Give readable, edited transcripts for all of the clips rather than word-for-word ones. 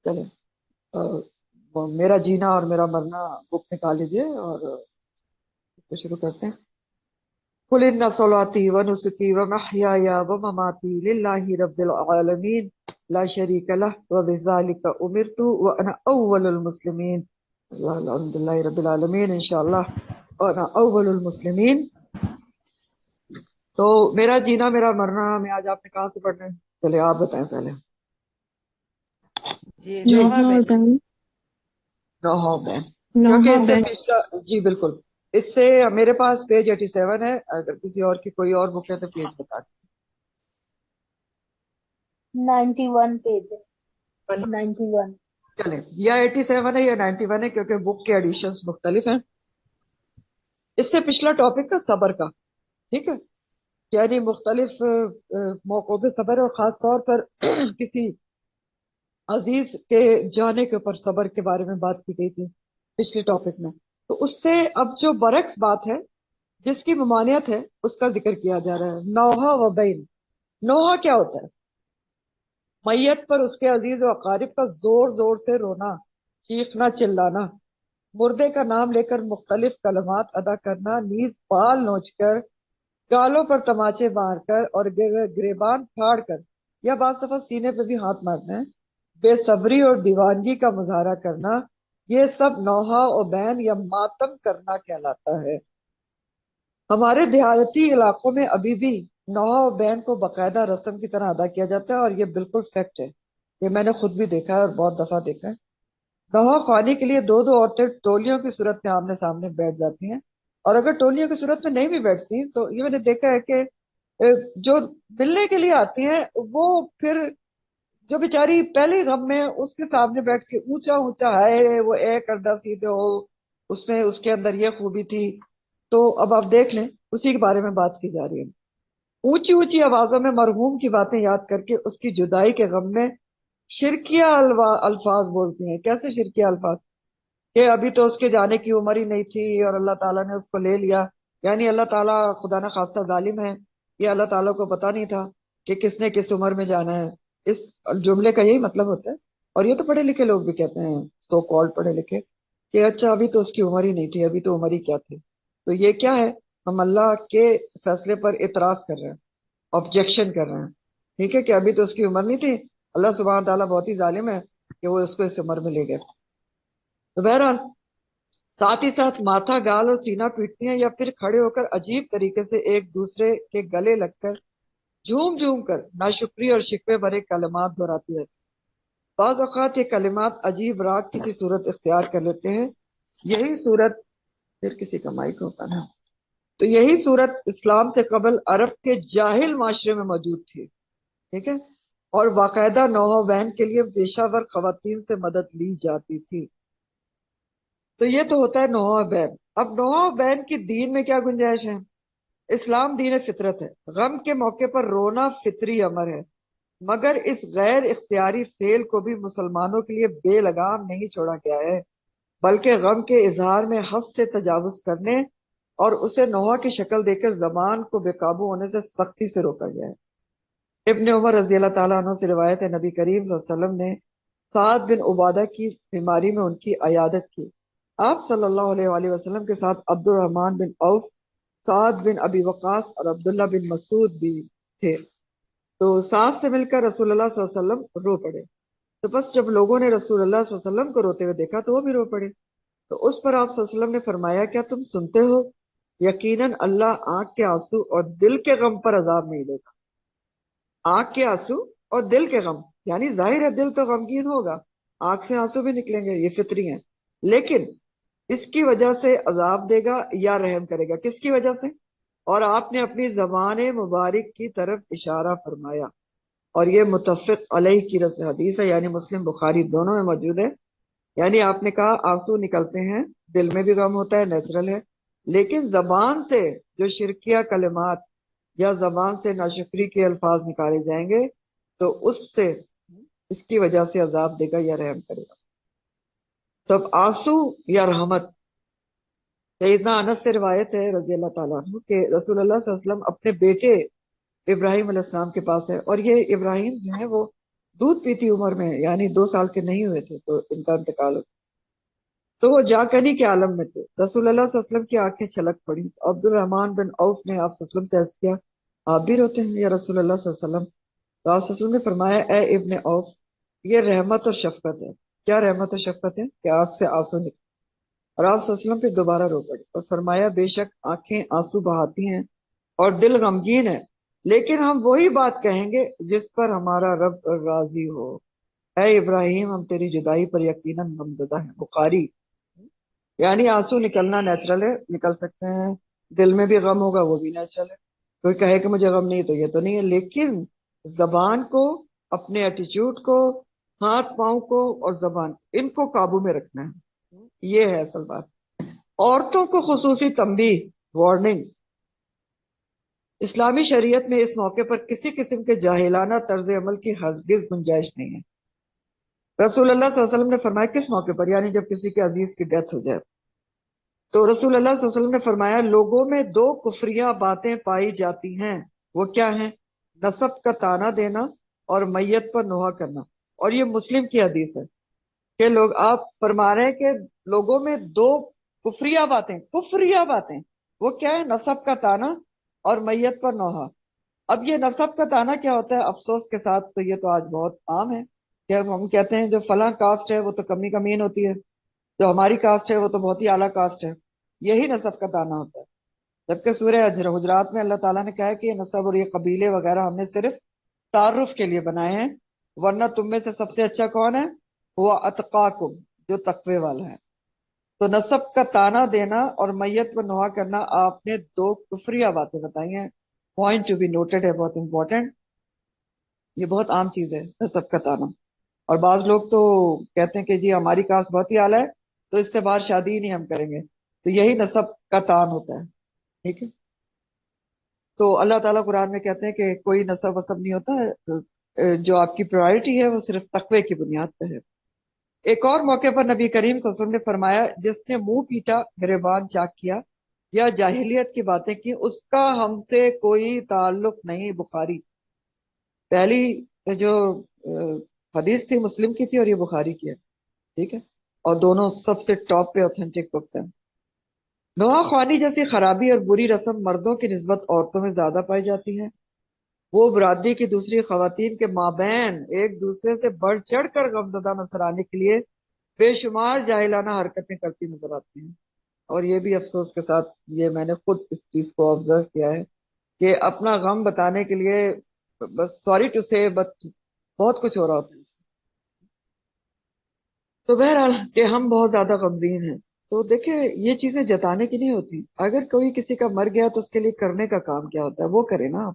چلیں وہ میرا جینا اور میرا مرنا بک نکال لیجیے اور اس کو شروع کرتے ہیں. قل ان صلاتي ونسكي ومحياي ومماتي لله رب العالمين لا شريك له وبذلك امرت وانا اول المسلمين. الحمد لله رب العالمین انشاءاللہ وانا اول المسلمین. تو میرا جینا میرا مرنا میں آج آپ نے کہاں سے پڑھنا ہے؟ چلے آپ بتائیں پہلے. جی نوحہ بہن. نوحہ بہن کیونکہ نوحہ اس سے بہن. پچھلا جی بالکل اس سے میرے پاس پیج 87 ہے. اگر کسی اور کی کوئی اور بک ہے تو پیج بتا دیں. 91 پیج. 91. چلیں یا 87 ہے یا 91 ہے کیونکہ بک کے ایڈیشنز مختلف ہیں. اس سے پچھلا ٹاپک تھا صبر کا. ٹھیک ہے، یعنی مختلف موقعوں پہ صبر اور خاص طور پر کسی عزیز کے جانے کے اوپر صبر کے بارے میں بات کی گئی تھی پچھلے ٹاپک میں. تو اس سے اب جو برعکس بات ہے جس کی ممانعت ہے اس کا ذکر کیا جا رہا ہے. نوحہ و بین. نوحہ کیا ہوتا ہے؟ میت پر اس کے عزیز و اقارب کا زور زور سے رونا، چیخنا، چلانا، مردے کا نام لے کر مختلف کلمات ادا کرنا، نیز بال نوچ کر، گالوں پر تماچے مار کر اور گریبان پھاڑ کر یا بعض دفعہ سینے پہ بھی ہاتھ مارنا ہے، بے صبری اور دیوانگی کا مظاہرہ کرنا، یہ سب نوحہ و بین یا ماتم کرنا کہلاتا ہے. ہمارے دیہاتی علاقوں میں ابھی بھی نوحہ و بین کو باقاعدہ رسم کی طرح ادا کیا جاتا ہے، اور یہ بالکل فیکٹ ہے. یہ میں نے خود بھی دیکھا ہے اور بہت دفعہ دیکھا ہے. نوحہ خوانی کے لیے دو دو عورتیں ٹولیوں کی صورت میں آمنے سامنے بیٹھ جاتی ہیں، اور اگر ٹولیوں کی صورت میں نہیں بھی بیٹھتی تو یہ میں نے دیکھا ہے کہ جو ملنے کے لیے آتی ہیں وہ پھر جو بیچاری پہلے غم میں اس کے سامنے بیٹھ کے اونچا اونچا ہے وہ اے کردہ سیدھے ہو، اس میں اس کے اندر یہ خوبی تھی. تو اب آپ دیکھ لیں اسی کے بارے میں بات کی جا رہی ہے. اونچی اونچی آوازوں میں مرحوم کی باتیں یاد کر کے اس کی جدائی کے غم میں شرکیہ الفاظ بولتی ہیں. کیسے شرکیہ الفاظ؟ کہ ابھی تو اس کے جانے کی عمر ہی نہیں تھی اور اللہ تعالیٰ نے اس کو لے لیا. یعنی اللہ تعالیٰ خدا نہ خواستہ ظالم ہے، یہ اللہ تعالیٰ کو پتا نہیں تھا کہ کس نے کس عمر میں جانا ہے. اس جملے کا یہی مطلب ہوتا ہے. اور یہ تو پڑھے لکھے لوگ بھی کہتے ہیں، سو کالڈ پڑھے لکھے، کہ اچھا ابھی تو اس کی عمر ہی نہیں تھی، ابھی تو عمر ہی کیا تھی. تو یہ کیا ہے؟ ہم اللہ کے فیصلے پر اعتراض کر رہے ہیں، آبجیکشن کر رہے ہیں. ٹھیک ہے کہ ابھی تو اس کی عمر نہیں تھی، اللہ سبحانہ تعالیٰ بہت ہی ظالم ہے کہ وہ اس کو اس عمر میں لے گئے. تو بہرحال ساتھ ہی ساتھ ماتھا، گال اور سینہ پیٹتی ہیں یا پھر کھڑے ہو کر عجیب طریقے سے ایک دوسرے کے گلے لگ کر جھوم جھوم کر ناشکری اور شکوے بھرے کلمات دہراتی رہتی. بعض اوقات یہ کلمات عجیب راگ کسی صورت اختیار کر لیتے ہیں. یہی صورت پھر کسی کا مائک ہوتا نا. تو یہی صورت اسلام سے قبل عرب کے جاہل معاشرے میں موجود تھی. ٹھیک ہے، اور باقاعدہ نوحہ بین کے لیے پیشہ ور خواتین سے مدد لی جاتی تھی. تو یہ تو ہوتا ہے نوحہ بین. اب نوحہ بین کی دین میں کیا گنجائش ہے؟ اسلام دین فطرت ہے. غم کے موقع پر رونا فطری امر ہے، مگر اس غیر اختیاری فعل کو بھی مسلمانوں کے لیے بے لگام نہیں چھوڑا گیا ہے، بلکہ غم کے اظہار میں حد سے تجاوز کرنے اور اسے نوحہ کی شکل دے کر زبان کو بے قابو ہونے سے سختی سے روکا گیا ہے. ابن عمر رضی اللہ تعالیٰ عنہ سے روایت ہے، نبی کریم صلی اللہ علیہ وسلم نے سعد بن عبادہ کی بیماری میں ان کی عیادت کی. آپ صلی اللہ علیہ وآلہ وسلم کے ساتھ عبد الرحمن بن عوف، سعد بن ابی وقاص اور عبداللہ بن مسعود بھی تھے. تو سعد سے مل کر رسول اللہ صلی اللہ علیہ وسلم رو پڑے. تو بس جب لوگوں نے رسول اللہ صلی اللہ علیہ وسلم کو روتے ہوئے دیکھا تو وہ بھی رو پڑے. تو اس پر آپ صلی اللہ علیہ وسلم نے فرمایا، کیا تم سنتے ہو؟ یقیناً اللہ آنکھ کے آنسو اور دل کے غم پر عذاب نہیں دے گا. آنکھ کے آنسو اور دل کے غم، یعنی ظاہر ہے دل تو غمگین ہوگا، آنکھ سے آنسو بھی نکلیں گے، یہ فطری ہیں، لیکن اس کی وجہ سے عذاب دے گا یا رحم کرے گا. کس کی وجہ سے؟ اور آپ نے اپنی زبان مبارک کی طرف اشارہ فرمایا، اور یہ متفق علیہ کی حدیث ہے، یعنی مسلم بخاری دونوں میں موجود ہے. یعنی آپ نے کہا آنسو نکلتے ہیں، دل میں بھی غم ہوتا ہے، نیچرل ہے، لیکن زبان سے جو شرکیہ کلمات یا زبان سے ناشکری کے الفاظ نکالے جائیں گے تو اس کی وجہ سے عذاب دے گا یا رحم کرے گا. تب آنسو یا رحمت. سیدنا انس سے روایت ہے رضی اللہ تعالیٰ عنہ کہ رسول اللہ صلی اللہ علیہ وسلم اپنے بیٹے ابراہیم علیہ السلام کے پاس ہے، اور یہ ابراہیم جو ہے وہ دودھ پیتی عمر میں، یعنی 2 سال کے نہیں ہوئے تھے تو ان کا انتقال ہو، تو وہ جاکنی کے عالم میں تھے۔ رسول اللہ صلی اللہ علیہ وسلم کی آنکھیں چھلک پڑی۔ عبد الرحمن بن عوف نے آپ صلی اللہ علیہ وسلم سے عرض کیا، آپ بھی روتے ہیں یا رسول اللہ صلی اللہ علیہ وسلم؟ تو آپ صلی اللہ علیہ وسلم نے فرمایا، اے ابن عوف، یہ رحمت اور شفقت ہے۔ کیا رحمت اور شفقت ہے؟ کہ آنکھ سے آنسو نکل، اور آپ صلی اللہ علیہ وسلم پھر دوبارہ رو پڑے اور فرمایا، بے شک آنکھیں آنسو بہاتی ہیں اور دل غمگین ہے، لیکن ہم وہی بات کہیں گے جس پر ہمارا رب راضی ہو۔ اے ابراہیم، ہم تیری جدائی پر یقیناً غمزدہ ہیں۔ بخاری۔ یعنی آنسو نکلنا نیچرل ہے، نکل سکتے ہیں، دل میں بھی غم ہوگا وہ بھی نیچرل ہے، کوئی کہے کہ مجھے غم نہیں تو یہ تو نہیں ہے، لیکن زبان کو، اپنے ایٹیچیوڈ کو، ہاتھ پاؤں کو اور زبان، ان کو قابو میں رکھنا ہے، یہ ہے اصل بات۔ عورتوں کو خصوصی تنبیہ، وارننگ۔ اسلامی شریعت میں اس موقع پر کسی قسم کے جاہلانہ طرز عمل کی ہرگز گنجائش نہیں ہے۔ رسول اللہ صلی اللہ علیہ وسلم نے فرمایا، کس موقع پر؟ یعنی جب کسی کے عزیز کی ڈیتھ ہو جائے۔ تو رسول اللہ صلی اللہ علیہ وسلم نے فرمایا، لوگوں میں 2 کفریہ باتیں پائی جاتی ہیں، وہ کیا ہیں؟ نسب کا تانا دینا اور میت پر نوحہ کرنا۔ اور یہ مسلم کی حدیث ہے کہ لوگ، آپ فرما رہے ہیں کہ لوگوں میں 2 کفریہ باتیں وہ کیا ہے؟ نسب کا تانا اور میت پر نوحہ۔ اب یہ نسب کا تانا کیا ہوتا ہے؟ افسوس کے ساتھ تو یہ تو آج بہت عام ہے کہ ہم کہتے ہیں جو فلاں کاسٹ ہے وہ تو کمی کمین ہوتی ہے، جو ہماری کاسٹ ہے وہ تو بہت ہی اعلیٰ کاسٹ ہے، یہی نسب کا تانا ہوتا ہے۔ جبکہ سورہ حجرات میں اللہ تعالیٰ نے کہا ہے کہ یہ نسب اور یہ قبیلے وغیرہ ہم نے صرف تعارف کے لیے بنائے ہیں، ورنہ تم میں سے سب سے اچھا کون ہے؟ وہ اتقاکم، جو تقوی والا ہے۔ تو نسب کا تانا دینا اور میت پر نوحہ کرنا، آپ نے 2 کفریہ باتیں بتائی ہیں، پوائنٹ ٹو بی نوٹڈ ہے، بہت امپورٹنٹ۔ یہ بہت عام چیز ہے نسب کا تانا، اور بعض لوگ تو کہتے ہیں کہ جی ہماری کاسٹ بہت ہی اعلیٰ ہے تو اس سے باہر شادی ہی نہیں ہم کریں گے، تو یہی نسب کا تان ہوتا ہے، ٹھیک ہے۔ تو اللہ تعالیٰ قرآن میں کہتے ہیں کہ کوئی نسب وسب نہیں ہوتا ہے، جو آپ کی پرائرٹی ہے وہ صرف تقوی کی بنیاد پہ ہے۔ ایک اور موقع پر نبی کریم صلی اللہ علیہ وسلم نے فرمایا، جس نے منہ پیٹا، گریبان چاک کیا یا جاہلیت کی باتیں کی، اس کا ہم سے کوئی تعلق نہیں۔ بخاری۔ پہلی جو حدیث تھی مسلم کی تھی اور یہ بخاری کی ہے، ٹھیک ہے، اور دونوں سب سے ٹاپ پہ اوتھینٹک بکس ہیں۔ نوحہ خوانی جیسی خرابی اور بری رسم مردوں کی نسبت عورتوں میں زیادہ پائی جاتی ہیں۔ وہ برادری کی دوسری خواتین کے مابین ایک دوسرے سے بڑھ چڑھ کر غمزدہ نظر آنے کے لیے بے شمار جاہلانہ حرکتیں کرتی نظر آتی ہیں، اور یہ بھی افسوس کے ساتھ یہ میں نے خود اس چیز کو آبزرو کیا ہے کہ اپنا غم بتانے کے لیے، بس سوری ٹو سے، بٹ بہت کچھ ہو رہا ہوتا ہے اس میں۔ تو بہرحال کہ ہم بہت زیادہ غمگین ہیں، تو دیکھیں یہ چیزیں جتانے کی نہیں ہوتی۔ اگر کوئی کسی کا مر گیا تو اس کے لیے کرنے کا کام کیا ہوتا ہے؟ وہ کرے نا،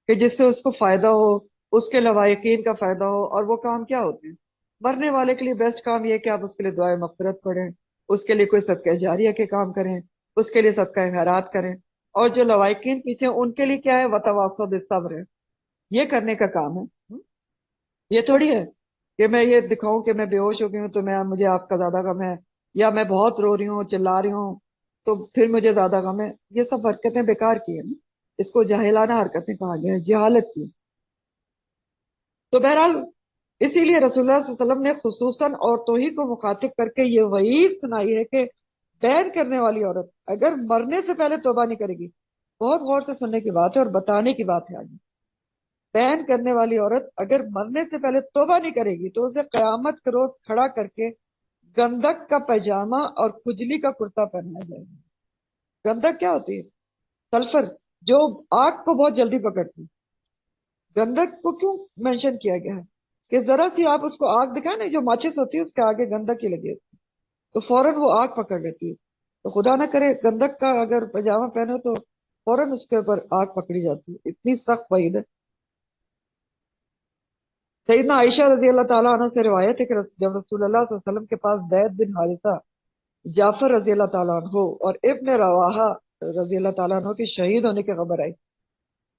کہ جس سے اس کو فائدہ ہو، اس کے لوائقین کا فائدہ ہو، اور وہ کام کیا ہوتے ہیں؟ مرنے والے کے لیے بیسٹ کام یہ ہے کہ آپ اس کے لیے دعائے مغفرت پڑھیں، اس کے لیے کوئی صدقہ جاریہ کے کام کریں، اس کے لیے صدقہ خیرات کریں، اور جو لوائقین پیچھے ان کے لیے کیا ہے؟ وتواصوا بالصبر ہے، یہ کرنے کا کام ہے۔ یہ تھوڑی ہے کہ میں یہ دکھاؤں کہ میں بے ہوش ہو گئی ہوں تو مجھے آپ کا زیادہ غم ہے، یا میں بہت رو رہی ہوں، چلا رہی ہوں تو پھر مجھے زیادہ غم ہے۔ یہ سب حرکتیں بیکار کی ہیں، اس کو جاہلانہ حرکتیں کہا گیا ہے، جہالت کی۔ تو بہرحال اسی لیے رسول اللہ صلی اللہ علیہ وسلم نے خصوصاً عورتوں ہی کو مخاطب کر کے یہ وعید سنائی ہے کہ بین کرنے والی عورت اگر مرنے سے پہلے توبہ نہیں کرے گی، بہت غور سے سننے کی بات ہے اور بتانے کی بات ہے آگے، بین کرنے والی عورت اگر مرنے سے پہلے توبہ نہیں کرے گی تو اسے قیامت کے روز کھڑا کر کے گندک کا پیجامہ اور کھجلی کا کرتا پہنایا جائے گا۔ گندک کیا ہوتی ہے؟ سلفر، جو آگ کو بہت جلدی پکڑتی ہے۔ گندک کو کیوں مینشن کیا گیا ہے؟ کہ ذرا سی آپ اس کو آگ دکھائیں نا، جو ماچس ہوتی ہے اس کے آگے گندک ہی لگی ہوتی ہے تو فوراً وہ آگ پکڑ لیتی ہے، تو خدا نہ کرے گندک کا اگر پاجامہ پہنو تو فوراً اس کے اوپر آگ پکڑی جاتی ہے، اتنی سخت وعید ہے۔ سیدنا عائشہ رضی اللہ تعالیٰ عنہ سے روایت ہے کہ جب رسول اللہ صلی اللہ علیہ وسلم کے پاس زید بن حارثہ، جعفر رضی اللہ تعالیٰ عنہ اور ابن رواحہ رضی اللہ تعالیٰ عنہ کے شہید ہونے کی خبر آئی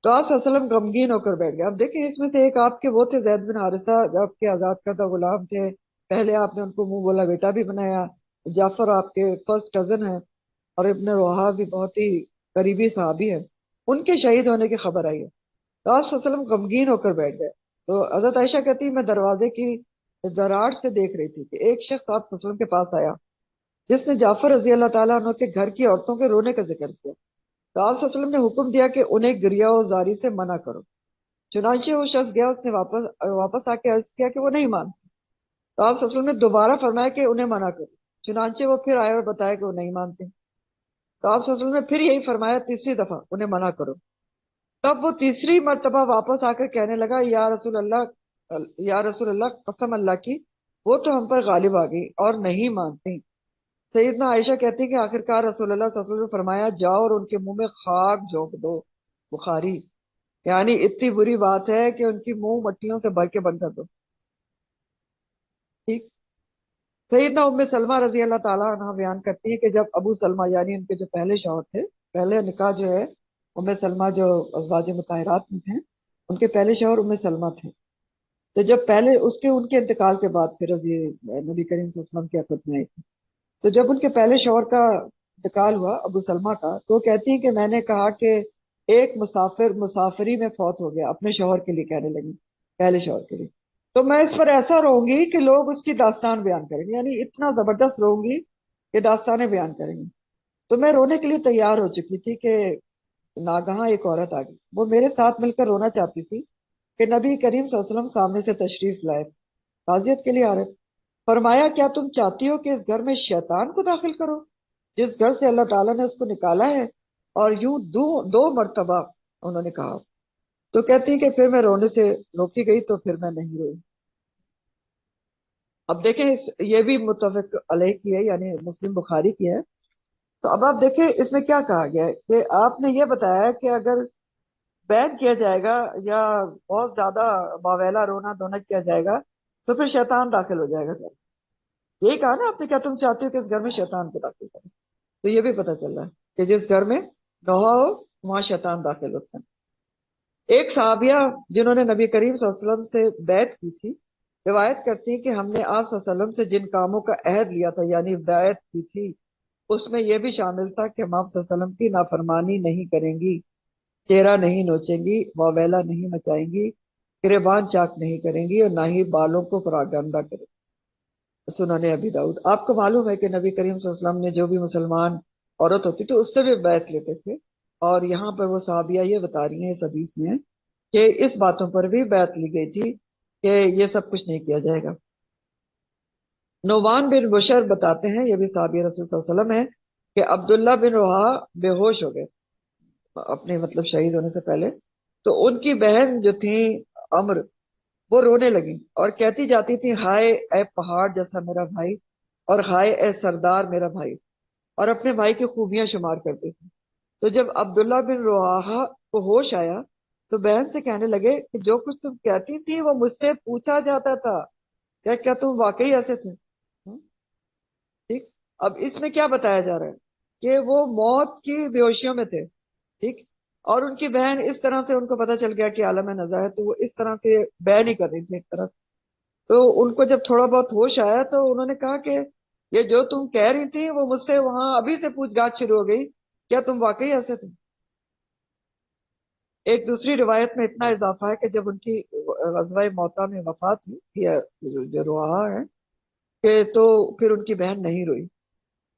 تو آپ صلی اللہ علیہ وسلم غمگین ہو کر بیٹھ گئے۔ اب دیکھیں اس میں سے ایک آپ کے وہ تھے زید بن حارثہ، جو آپ کے آزاد کردہ غلام تھے، پہلے آپ نے ان کو منہ بولا بیٹا بھی بنایا، جعفر آپ کے فرسٹ کزن ہیں، اور ابن رواحہ بھی بہت ہی قریبی صحابی ہیں، ان کے شہید ہونے کی خبر آئی ہے تو آپ صلی اللہ علیہ وسلم غمگین ہو کر بیٹھ گئے۔ تو حضرت عائشہ کہتی میں دروازے کی دراڑ سے دیکھ رہی تھی کہ ایک شخص آپ صلی اللہ علیہ وسلم کے پاس آیا جس نے جعفر رضی اللہ تعالیٰ عنہ کے گھر کی عورتوں کے رونے کا ذکر کیا، تو آپ صلی اللہ علیہ وسلم نے حکم دیا کہ انہیں گریہ و زاری سے منع کرو۔ چنانچہ وہ شخص گیا، اس نے واپس آ کے عرض کیا کہ وہ نہیں مانتے، تو آپ صلی اللہ علیہ وسلم نے دوبارہ فرمایا کہ انہیں منع کرو۔ چنانچہ وہ پھر آئے اور بتایا کہ وہ نہیں مانتے، تو آپ صلی اللہ علیہ وسلم نے پھر یہی فرمایا تیسری دفعہ انہیں منع کرو۔ تب وہ تیسری مرتبہ واپس آ کر کہنے لگا یا رسول اللہ قسم اللہ کی، وہ تو ہم پر غالب آ گئی اور نہیں مانتی۔ سیدنا عائشہ کہتی ہیں کہ آخرکار رسول اللہ صلی اللہ علیہ وسلم نے فرمایا جاؤ اور ان کے منہ میں خاک جھونک دو۔ بخاری۔ یعنی اتنی بری بات ہے کہ ان کی منہ مٹیوں سے بھر کے بند کر دو۔ ٹھیک۔ سیدنا ام سلمہ رضی اللہ تعالیٰ عنہ بیان کرتی ہے کہ جب ابو سلمہ یعنی ان کے جو پہلے شوہر تھے، پہلے نکاح جو ہے ام سلمہ جو ازواج مطہرات میں تھے، ان کے پہلے شوہر ام سلمہ تھے، تو جب پہلے ان کے انتقال کے بعد پھر نبی کریم صلی اللہ علیہ وسلم کی خدمت میں آئی تھی، تو جب ان کے پہلے شوہر کا انتقال ہوا ابو سلمہ کا، تو وہ کہتی ہیں کہ میں نے کہا کہ ایک مسافری میں فوت ہو گیا، اپنے شوہر کے لیے کہنے لگی، پہلے شوہر کے لیے، تو میں اس پر ایسا رہوں گی کہ لوگ اس کی داستان بیان کریں گے، یعنی اتنا زبردست رہوں گی کہ داستانیں بیان کریں گے۔ تو میں رونے کے لیے تیار ہو چکی تھی کہ ناگہاں ایک عورت آ گئی، وہ میرے ساتھ مل کر رونا چاہتی تھی کہ نبی کریم صلی اللہ علیہ وسلم سامنے سے تشریف لائے، تعزیت کے لیے آ رہے۔ فرمایا کیا تم چاہتی ہو کہ اس گھر میں شیطان کو داخل کرو جس گھر سے اللہ تعالیٰ نے اس کو نکالا ہے؟ اور یوں دو مرتبہ انہوں نے کہا، تو کہتی کہ پھر میں رونے سے روکی گئی تو پھر میں نہیں روئی۔ اب دیکھیں یہ بھی متفق علیہ کی ہے، یعنی مسلم بخاری کی ہے۔ تو اب آپ دیکھیں اس میں کیا کہا گیا ہے کہ آپ نے یہ بتایا کہ اگر بیان کیا جائے گا یا بہت زیادہ باویلا رونا دھونا کیا جائے گا تو پھر شیطان داخل ہو جائے گا گھر۔ یہی کہا نا آپ نے، کیا تم چاہتے ہو کہ اس گھر میں شیطان کو داخل کرے؟ تو یہ بھی پتہ چل رہا ہے کہ جس گھر میں نوحہ ہو وہاں شیطان داخل ہوتا ہے۔ ایک صحابیہ جنہوں نے نبی کریم صلی اللہ علیہ وسلم سے بیعت کی تھی روایت کرتی ہیں کہ ہم نے آپ صلی اللہ علیہ وسلم سے جن کاموں کا عہد لیا تھا یعنی بیعت کی تھی، اس میں یہ بھی شامل تھا کہ ہم آپ صلی اللہ علیہ وسلم کی نافرمانی نہیں کریں گی، چہرہ نہیں نوچیں گی، واویلا نہیں مچائیں گی، گریبان چاک نہیں کریں گی، اور نہ ہی بالوں کو پراگندہ کریں گی۔ سنن ابی داؤد۔ آپ کو معلوم ہے کہ نبی کریم صلی اللہ علیہ وسلم نے جو بھی مسلمان عورت ہوتی تھی اس سے بھی بیعت لیتے تھے، اور یہاں پر وہ صحابیہ یہ بتا رہی ہیں اس حدیث میں کہ اس باتوں پر بھی بیعت لی گئی تھی کہ یہ سب کچھ نہیں کیا جائے گا۔ نعمان بن بشر بتاتے ہیں، یہ بھی صحابی رسول صلی اللہ علیہ وسلم ہے، کہ عبداللہ بن رواحہ بے ہوش ہو گئے اپنے شہید ہونے سے پہلے، تو ان کی بہن جو تھی امر، وہ رونے لگی اور کہتی جاتی تھی ہائے اے پہاڑ جیسا میرا بھائی، اور ہائے اے سردار میرا بھائی، اور اپنے بھائی کی خوبیاں شمار کرتی تھی۔ تو جب عبداللہ بن رواحہ کو ہوش آیا تو بہن سے کہنے لگے کہ جو کچھ تم کہتی تھی وہ مجھ سے پوچھا جاتا تھا، کیا تم واقعی ایسے تھے؟ ٹھیک۔ اب اس میں کیا بتایا جا رہا ہے کہ وہ موت کی بے ہوشیوں میں تھے، ٹھیک، اور ان کی بہن اس طرح سے ان کو پتا چل گیا کہ عالم نزا ہے، تو وہ اس طرح سے بیان ہی کر رہی تھی ایک طرح سے۔ تو ان کو جب تھوڑا بہت ہوش آیا تو انہوں نے کہا کہ یہ جو تم کہہ رہی تھی وہ مجھ سے وہاں ابھی سے پوچھ گاچھ شروع ہو گئی، کیا تم واقعی ایسے تھے؟ ایک دوسری روایت میں اتنا اضافہ ہے کہ جب ان کی غزوہ موطا میں وفات ہوئی یا جو رواحہ ہے کہ تو پھر ان کی بہن نہیں روئی،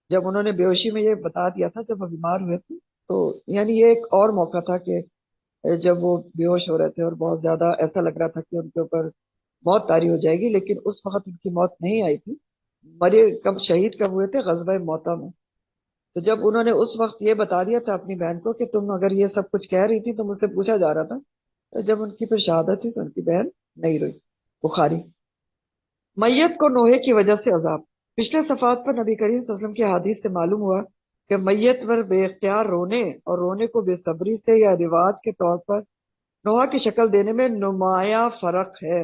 جب انہوں نے بے ہوشی میں یہ بتا دیا تھا جب وہ بیمار ہوئے تھے، تو یعنی یہ ایک اور موقع تھا کہ جب وہ بے ہوش ہو رہے تھے اور بہت زیادہ ایسا لگ رہا تھا کہ ان کے اوپر موت طاری ہو جائے گی، لیکن اس وقت ان کی موت نہیں آئی تھی۔ مرے کب شہید کب ہوئے تھے؟ غزوہ موطا میں۔ تو جب انہوں نے اس وقت یہ بتا دیا تھا اپنی بہن کو کہ تم اگر یہ سب کچھ کہہ رہی تھی تو مجھ سے پوچھا جا رہا تھا، تو جب ان کی پھر شہادت ہوئی تو ان کی بہن نہیں روئی۔ بخاری۔ میت کو نوحے کی وجہ سے عذاب۔ پچھلے صفحات پر نبی کریم صلی اللہ علیہ وسلم کی حدیث سے معلوم ہوا کہ میت پر بے اختیار رونے اور رونے کو بے صبری سے یا رواج کے طور پر نوحہ کی شکل دینے میں نمایاں فرق ہے۔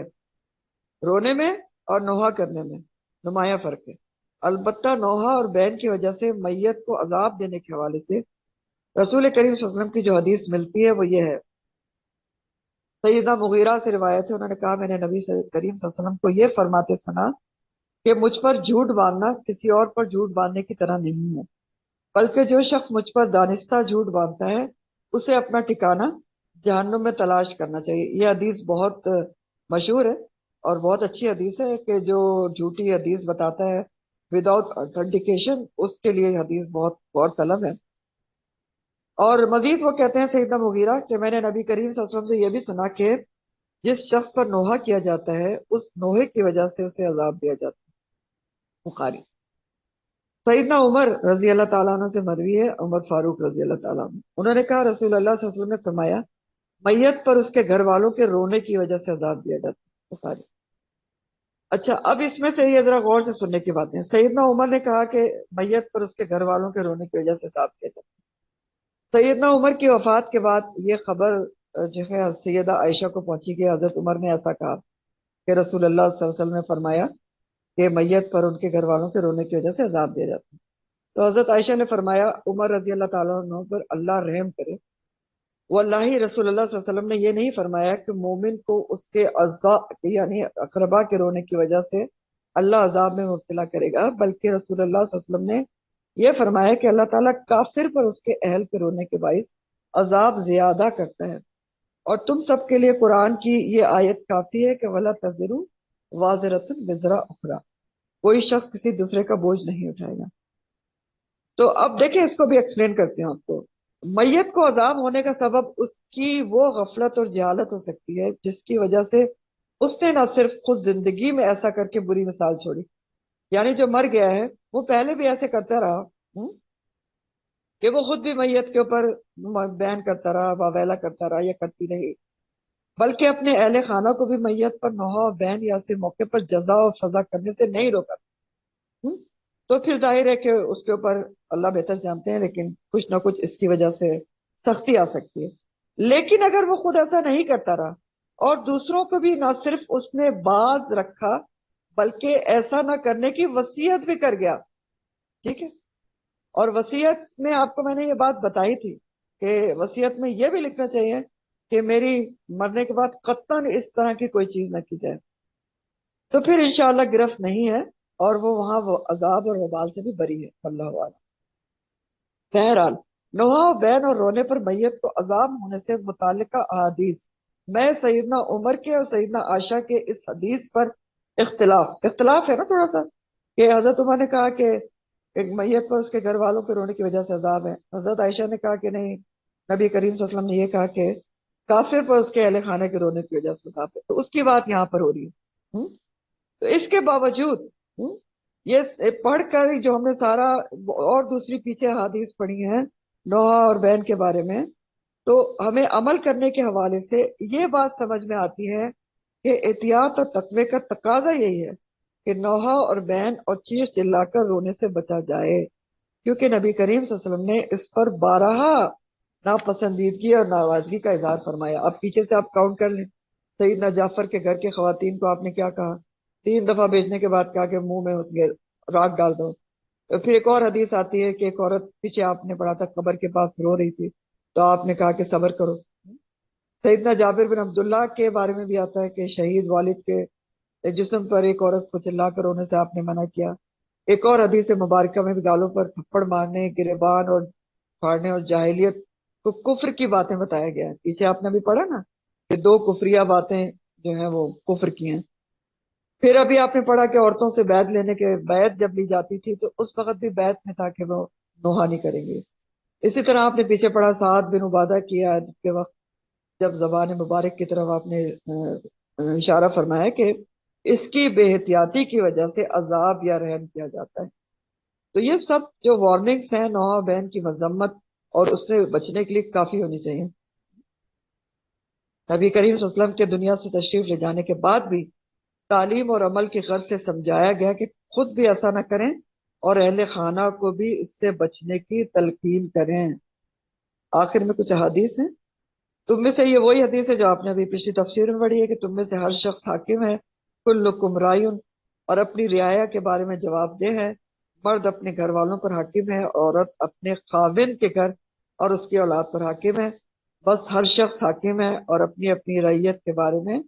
رونے میں اور نوحہ کرنے میں نمایاں فرق ہے۔ البتہ نوحہ اور بین کی وجہ سے میت کو عذاب دینے کے حوالے سے رسول کریم صلی اللہ علیہ وسلم کی جو حدیث ملتی ہے وہ یہ ہے۔ سیدہ مغیرہ سے روایت ہے، انہوں نے کہا میں نے نبی کریم صلی اللہ علیہ وسلم کو یہ فرماتے سنا کہ مجھ پر جھوٹ باندھنا کسی اور پر جھوٹ باندھنے کی طرح نہیں ہے، بلکہ جو شخص مجھ پر دانستہ جھوٹ باندھتا ہے اسے اپنا ٹھکانہ جہنم میں تلاش کرنا چاہیے۔ یہ حدیث بہت مشہور ہے اور بہت اچھی حدیث ہے کہ جو جھوٹی حدیث بتاتا ہے وداؤٹ اتھینٹیکیشن، اس کے لیے یہ حدیث بہت غور طلب ہے۔ اور مزید وہ کہتے ہیں سیدنا مغیرہ کہ میں نے نبی کریم صلی اللہ علیہ وسلم سے یہ بھی سنا کہ جس شخص پر نوحہ کیا جاتا ہے اس نوحے کی وجہ سے اسے عذاب دیا جاتا ہے، بخاری۔ سیدنا عمر رضی اللہ تعالیٰ عنہ سے مروی ہے، عمر فاروق رضی اللہ تعالیٰ عنہ، انہوں نے کہا رسول اللہ صلی اللہ علیہ وسلم نے فرمایا میت پر اس کے گھر والوں کے رونے کی وجہ سے عذاب دیا جاتا ہے، بخاری۔ اچھا، اب اس میں سے یہ ذرا غور سے سننے کی باتیں ہیں۔ سیدنا عمر نے کہا کہ میت پر اس کے گھر والوں کے رونے کی وجہ سے عذاب دیا جاتا ہے۔ سیدنا عمر کی وفات کے بعد یہ خبر جو ہے سیدہ عائشہ کو پہنچی کہ حضرت عمر نے ایسا کہا کہ رسول اللہ صلی اللہ علیہ وسلم نے فرمایا کہ میت پر ان کے گھر والوں کے رونے کی وجہ سے عذاب دیا جاتا ہے۔ تو حضرت عائشہ نے فرمایا عمر رضی اللہ تعالیٰ عنہ پر اللہ رحم کرے، واللہ رسول اللہ صلی اللہ علیہ وسلم نے یہ نہیں فرمایا کہ مومن کو اس کے اعضاء یعنی اقربا کے رونے کی وجہ سے اللہ عذاب میں مبتلا کرے گا، بلکہ رسول اللہ صلی اللہ علیہ وسلم نے یہ فرمایا کہ اللہ تعالیٰ کافر پر اس کے اہل کے رونے کے باعث عذاب زیادہ کرتا ہے۔ اور تم سب کے لیے قرآن کی یہ آیت کافی ہے کہ وَلَا تَزِرُ وَازِرَةٌ وِزْرَ أُخْرَى، کوئی شخص کسی دوسرے کا بوجھ نہیں اٹھائے گا۔ تو اب دیکھیں اس کو بھی ایکسپلین کرتے ہیں آپ کو۔ میت کو عذاب ہونے کا سبب اس کی وہ غفلت اور جہالت ہو سکتی ہے جس کی وجہ سے اس نے نہ صرف خود زندگی میں ایسا کر کے بری مثال چھوڑی، یعنی جو مر گیا ہے وہ پہلے بھی ایسے کرتا رہا کہ وہ خود بھی میت کے اوپر بیان کرتا رہا، واویلا کرتا رہا یا کرتی رہی، بلکہ اپنے اہل خانہ کو بھی میت پر نوحہ و بین یا ایسے موقع پر جزا و سزا کرنے سے نہیں روکا۔ تو پھر ظاہر ہے کہ اس کے اوپر اللہ بہتر جانتے ہیں، لیکن کچھ نہ کچھ اس کی وجہ سے سختی آ سکتی ہے۔ لیکن اگر وہ خود ایسا نہیں کرتا رہا اور دوسروں کو بھی نہ صرف اس نے باز رکھا بلکہ ایسا نہ کرنے کی وصیت بھی کر گیا، ٹھیک ہے، اور وصیت میں آپ کو میں نے یہ بات بتائی تھی کہ وصیت میں یہ بھی لکھنا چاہیے کہ میری مرنے کے بعد قطعاً اس طرح کی کوئی چیز نہ کی جائے، تو پھر انشاءاللہ گرفت نہیں ہے اور وہ وہاں وہ عذاب اور وبال سے بھی بری ہے، اللہ اعلم۔ بہرحال نوحہ و بین اور رونے پر میت کو عذاب ہونے سے متعلقہ احادیث میں سیدنا عمر کے اور سیدنا عائشہ کے اس حدیث پر اختلاف ہے نا تھوڑا سا، کہ حضرت عمر نے کہا کہ ایک میت پر اس کے گھر والوں کے رونے کی وجہ سے عذاب ہے، حضرت عائشہ نے کہا کہ نہیں، نبی کریم صلی اللہ علیہ وسلم نے یہ کہا کہ کافر پر اس کے اہل خانے کے رونے کی وجہ سے عذاب ہے، تو اس کی بات یہاں پر ہو رہی ہے۔ تو اس کے باوجود یہ پڑھ کر جو ہم نے سارا اور دوسری پیچھے حدیث پڑھی ہیں نوحہ اور بین کے بارے میں، تو ہمیں عمل کرنے کے حوالے سے یہ بات سمجھ میں آتی ہے کہ احتیاط اور تقوی کا تقاضا یہی ہے کہ نوحہ اور بین اور چیخ چلا کر رونے سے بچا جائے، کیونکہ نبی کریم صلی اللہ علیہ وسلم نے اس پر بارہا ناپسندیدگی اور ناراضگی کا اظہار فرمایا۔ اب پیچھے سے آپ کاؤنٹ کر لیں، سیدنا جعفر کے گھر کے خواتین کو آپ نے کیا کہا، 3 دفعہ بیچنے کے بعد کہا کہ منہ میں اس کے راکھ ڈال دو۔ پھر ایک اور حدیث آتی ہے کہ ایک عورت پیچھے آپ نے پڑھا تھا قبر کے پاس رو رہی تھی تو آپ نے کہا کہ صبر کرو۔ سیدنا جابر بن عبداللہ کے بارے میں بھی آتا ہے کہ شہید والد کے جسم پر ایک عورت کو چلا کر رونے سے آپ نے منع کیا۔ ایک اور حدیث مبارکہ میں بھی گالوں پر تھپڑ مارنے، گریبان اور پھاڑنے اور جاہلیت کو کفر کی باتیں بتایا گیا ہے۔ پیچھے آپ نے بھی پڑھا نا کہ 2 کفریہ باتیں جو ہیں وہ کفر کی ہیں۔ پھر ابھی آپ نے پڑھا کہ عورتوں سے بیعت لینے کے بیعت جب لی جاتی تھی تو اس وقت بھی بیعت میں تھا کہ وہ نوحہ نہیں کریں گے۔ اسی طرح آپ نے پیچھے پڑھا سعد بن عبادہ کی عادت کے وقت جب زبان مبارک کی طرف آپ نے اشارہ فرمایا کہ اس کی بے احتیاطی کی وجہ سے عذاب یا رحم کیا جاتا ہے۔ تو یہ سب جو وارننگز ہیں نوحہ بین کی مذمت اور اس سے بچنے کے لیے کافی ہونی چاہیے۔ نبی کریم صلی اللہ علیہ وسلم کے دنیا سے تشریف لے جانے کے بعد بھی تعلیم اور عمل کی غرض سے سمجھایا گیا کہ خود بھی ایسا نہ کریں اور اہل خانہ کو بھی اس سے بچنے کی تلقین کریں۔ آخر میں کچھ احادیث ہیں، تم میں سے یہ وہی حدیث ہے جو آپ نے ابھی پچھلی تفسیر میں پڑھی ہے کہ تم میں سے ہر شخص حاکم ہے، کلکم رائن، اور اپنی رعایا کے بارے میں جواب دہ ہے۔ مرد اپنے گھر والوں پر حاکم ہے، عورت اپنے خاوند کے گھر اور اس کی اولاد پر حاکم ہے، بس ہر شخص حاکم ہے اور اپنی اپنی رعیت کے بارے میں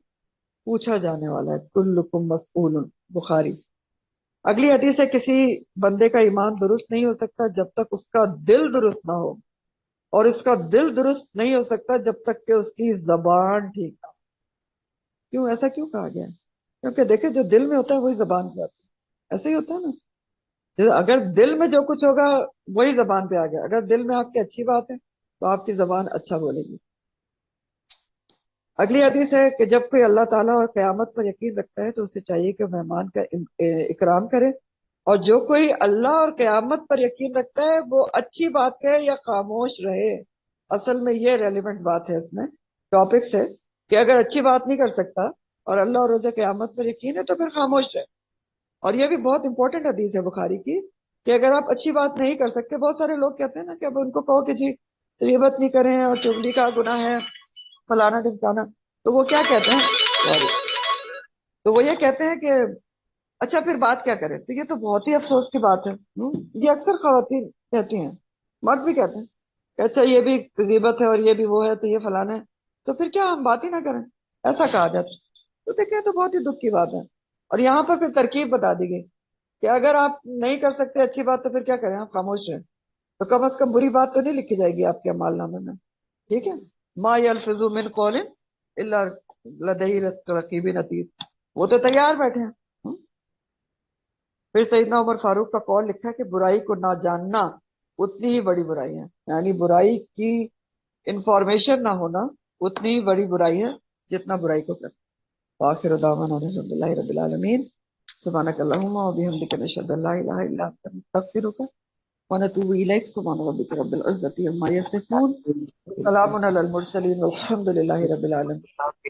پوچھا جانے والا ہے۔ کلکم مسئول، بخاری۔ اگلی حدیث ہے کسی بندے کا ایمان درست نہیں ہو سکتا جب تک اس کا دل درست نہ ہو، اور اس کا دل درست نہیں ہو سکتا جب تک کہ اس کی زبان ٹھیک نہ ہو۔ کیوں ایسا کیوں کہا گیا ہے؟ کیونکہ دیکھیں جو دل میں ہوتا ہے وہی زبان پہ آتا ہے. ایسے ہی ہوتا ہے نا، اگر دل میں جو کچھ ہوگا وہی زبان پہ آ گیا. اگر دل میں آپ کی اچھی بات ہے تو آپ کی زبان اچھا بولے گی. اگلی حدیث ہے کہ جب کوئی اللہ تعالیٰ اور قیامت پر یقین رکھتا ہے تو اسے چاہیے کہ مہمان کا اکرام کرے، اور جو کوئی اللہ اور قیامت پر یقین رکھتا ہے وہ اچھی بات کہے یا خاموش رہے. اصل میں یہ ریلیونٹ بات ہے، اس میں ٹاپکس ہے کہ اگر اچھی بات نہیں کر سکتا اور اللہ اور روز قیامت پر یقین ہے تو پھر خاموش رہے. اور یہ بھی بہت امپورٹنٹ حدیث ہے بخاری کی کہ اگر آپ اچھی بات نہیں کر سکتے، بہت سارے لوگ کہتے ہیں نا کہ اب ان کو کہو کہ جی غیبت نہیں کریں اور چغلی کا گناہ ہے فلانا ڈمکانا، تو وہ کیا کہتے ہیں، تو وہ یہ کہتے ہیں کہ اچھا پھر بات کیا کریں. تو یہ تو بہت ہی افسوس کی بات ہے. یہ اکثر خواتین کہتی ہیں، مرد بھی کہتے ہیں کہ اچھا یہ بھی غیبت ہے اور یہ بھی وہ ہے تو یہ فلانا ہے، تو پھر کیا ہم بات ہی نہ کریں، ایسا کہا جاتا ہے. تو دیکھیں تو بہت ہی دکھ کی بات ہے. اور یہاں پر پھر ترکیب بتا دی گئی کہ اگر آپ نہیں کر سکتے اچھی بات تو پھر کیا کریں، آپ خاموش رہیں. تو کم از کم بری بات تو نہیں لکھی جائے گی آپ کے اعمال نامے میں. ٹھیک ہے، ما یلفظ من قول الا لدیہ رقیب عتید، وہ تو تیار بیٹھے ہیں. پھر سیدنا عمر فاروق کا قول لکھا ہے کہ برائی کو نہ جاننا اتنی ہی بڑی برائی ہے. یعنی برائی کی انفارمیشن نہ ہونا اتنی ہی بڑی برائی ہے جتنا برائی کو کرنا. وآخر دعوانا الحمد للہ رب العالمین. سبحانک اللہم وبحمدک نشہد ان لا الہ الا انت نستغفرک ونتوب الیک. سبحان ربک رب العزۃ عما یصفون، سلام علی المرسلین والحمد للہ رب العالمین.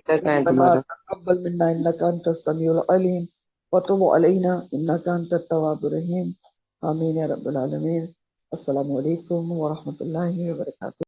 ربنا تقبل منا انک انت السمیع العلیم وتب علینا انک انت التواب الرحیم. آمین یا رب العالمین. السلام علیکم ورحمۃ اللہ وبرکاتہ.